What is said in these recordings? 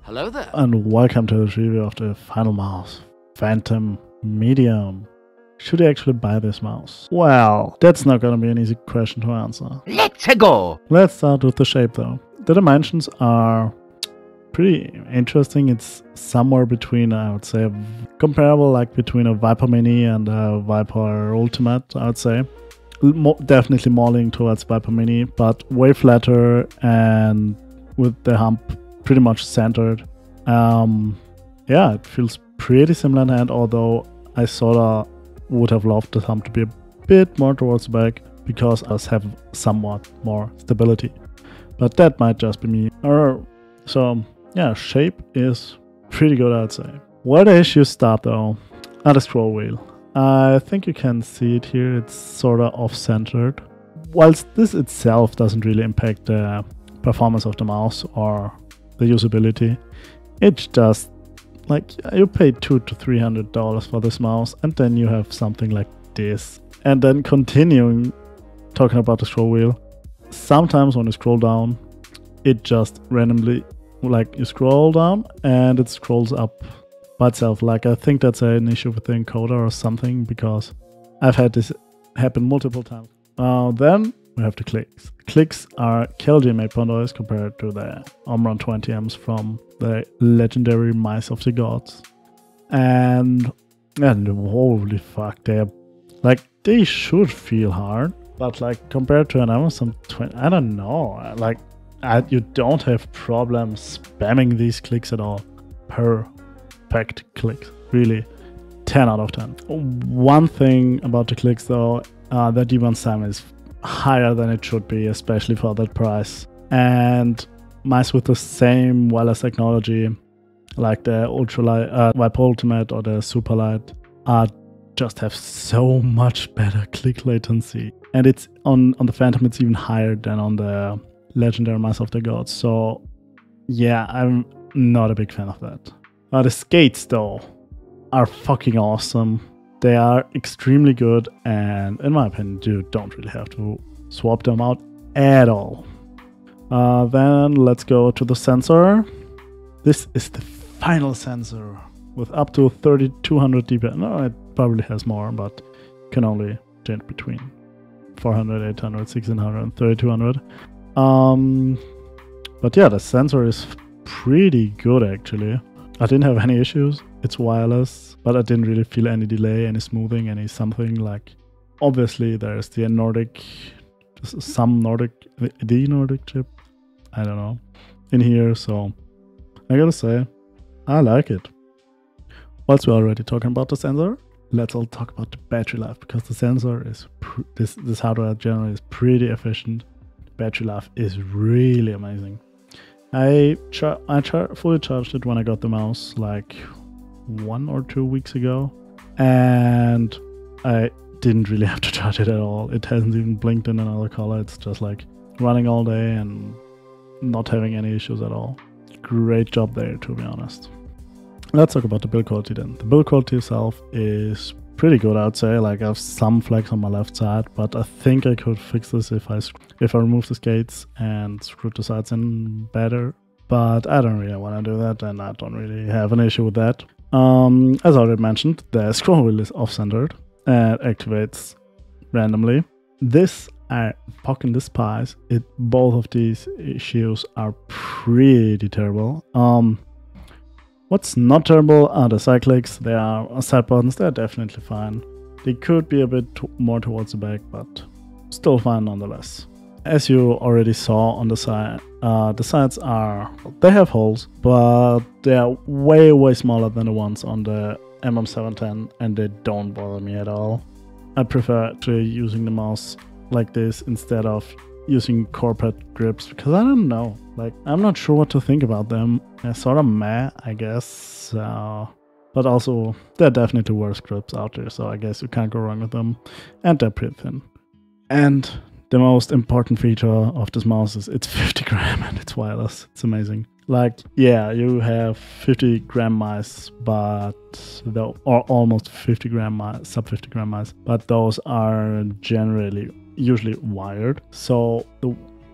Hello there. And welcome to the review of the final mouse, Phantom Medium. Should I actually buy this mouse? Well, that's not gonna be an easy question to answer. Let's go. Let's start with the shape though. The dimensions are pretty interesting. It's somewhere between, I would say, comparable like between a Viper Mini and a Viper Ultimate, I would say. Definitely more leaning towards Viper Mini, but way flatter and with the hump pretty much centered. Yeah, it feels pretty similar in hand, although I sorta would have loved the hump to be a bit more towards the back because us have somewhat more stability. But that might just be me. So yeah, shape is pretty good, I'd say. Where the issues start though, are the scroll wheel. I think you can see it here, it's sorta off-centered. Whilst this itself doesn't really impact the performance of the mouse or the usability, it's just like you pay $200 to $300 for this mouse and then you have something like this. And then continuing talking about the scroll wheel, sometimes when you scroll down, it just randomly, like you scroll down and it scrolls up by itself. Like I think that's an issue with the encoder or something, because I've had this happen multiple times. Then we have the clicks. Clicks are KLGM 8.0 compared to the Omron 20Ms from the legendary Mice of the Gods. And holy fuck, they should feel hard, but like compared to an Amazon 20, I don't know, like you don't have problems spamming these clicks at all. Perfect clicks, really, 10 out of 10. One thing about the clicks though, the D1 SAM is higher than it should be, especially for that price. And mice with the same wireless technology, like the Ultralight, Viper Ultimate or the Superlight, just have so much better click latency. And it's on the Phantom, it's even higher than on the legendary Mice of the Gods. So yeah, I'm not a big fan of that. The skates though are fucking awesome. They are extremely good, and in my opinion, you don't really have to swap them out at all. Then let's go to the sensor. This is the final sensor with up to 3200 dpi. No, it probably has more, but can only change between 400, 800, 1600, and 3200. But yeah, the sensor is pretty good actually. I didn't have any issues. It's wireless, but I didn't really feel any delay, any smoothing, any something. Like, obviously there's the Nordic, the Nordic chip, I don't know, in here. So I gotta say, I like it. Whilst we're already talking about the sensor, let's all talk about the battery life, because the sensor is, this hardware generally is pretty efficient. The battery life is really amazing. I fully charged it when I got the mouse like 1 or 2 weeks ago, and I didn't really have to charge it at all. It hasn't even blinked in another color. It's just like running all day and not having any issues at all. Great job there, to be honest. Let's talk about the build quality then. The build quality itself is pretty good, I'd say. Like, I have some flags on my left side, but I think I could fix this if I remove the skates and screw the sides in better. But I don't really want to do that, and I don't really have an issue with that. As I already mentioned, the scroll wheel is off-centered and activates randomly. This I fucking despise. Both of these issues are pretty terrible. What's not terrible are the side clicks. They are side buttons. They're definitely fine. They could be a bit more towards the back, but still fine nonetheless. As you already saw on the side, the sides they have holes, but they are way smaller than the ones on the MM710, and they don't bother me at all. I prefer actually using the mouse like this instead of using corporate grips, because I don't know, like, I'm not sure what to think about them. They're sort of meh, I guess, but also they're definitely worse grips out there, so I guess you can't go wrong with them, and they're pretty thin. And the most important feature of this mouse is it's 50 gram and it's wireless. It's amazing. Like, yeah, you have 50 gram mice, or almost 50 gram mice, sub 50 gram mice, but those are usually wired. So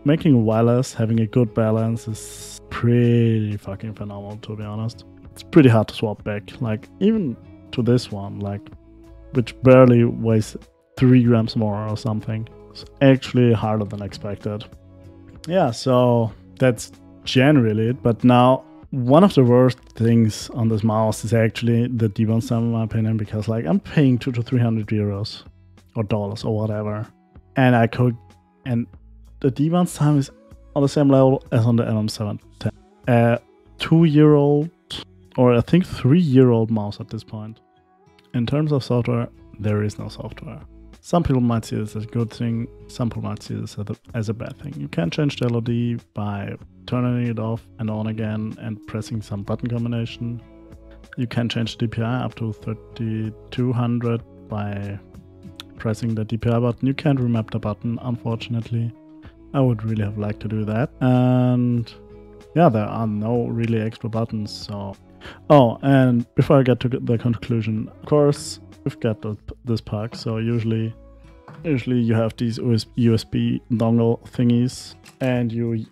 making wireless, having a good balance is pretty fucking phenomenal, to be honest. It's pretty hard to swap back, like even to this one, like which barely weighs 3 grams more or something. It's actually harder than expected. Yeah, so that's generally it. But now, one of the worst things on this mouse is actually the debounce time, in my opinion, because like I'm paying 200 to 300 euros or dollars or whatever, and the debounce time is on the same level as on the MM710. A 2-year-old or I think 3-year-old mouse at this point. In terms of software, there is no software. Some people might see this as a good thing, some people might see this as a bad thing. You can change the LOD by turning it off and on again and pressing some button combination. You can change the DPI up to 3200 by pressing the DPI button. You can't remap the button, unfortunately. I would really have liked to do that. And yeah, there are no really extra buttons, so... Oh, and before I get to the conclusion, of course, we've got this pack, so usually you have these USB dongle thingies, and you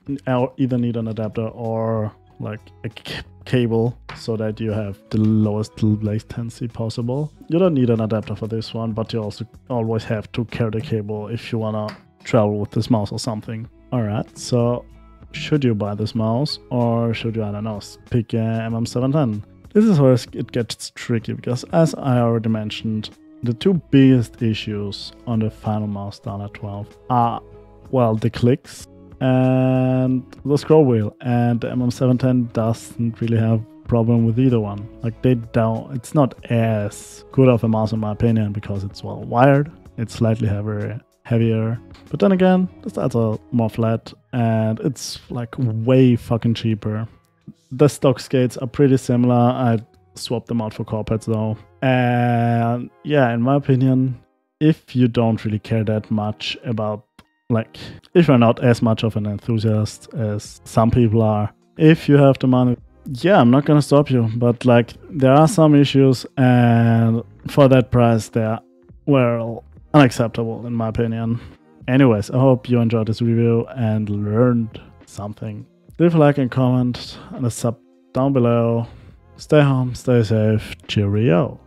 either need an adapter or like a cable so that you have the lowest latency possible. You don't need an adapter for this one, but you also always have to carry the cable if you wanna travel with this mouse or something. Alright, so should you buy this mouse or should you, I don't know, pick a MM710? This is where it gets tricky because, as I already mentioned, the two biggest issues on the final mouse down at 12 are, well, the clicks and the scroll wheel, and the MM710 doesn't really have a problem with either one. Like it's not as good of a mouse in my opinion because it's well wired, it's slightly heavier, but then again, the sides are more flat and it's like way fucking cheaper. The stock skates are pretty similar. I swapped them out for Corpads though. And yeah, in my opinion, if you don't really care that much about, like, if you're not as much of an enthusiast as some people are, if you have the money, yeah, I'm not gonna stop you, but like, there are some issues, and for that price, they're, well, unacceptable in my opinion. Anyways, I hope you enjoyed this review and learned something. Leave a like and comment and a sub down below. Stay home, stay safe, cheerio.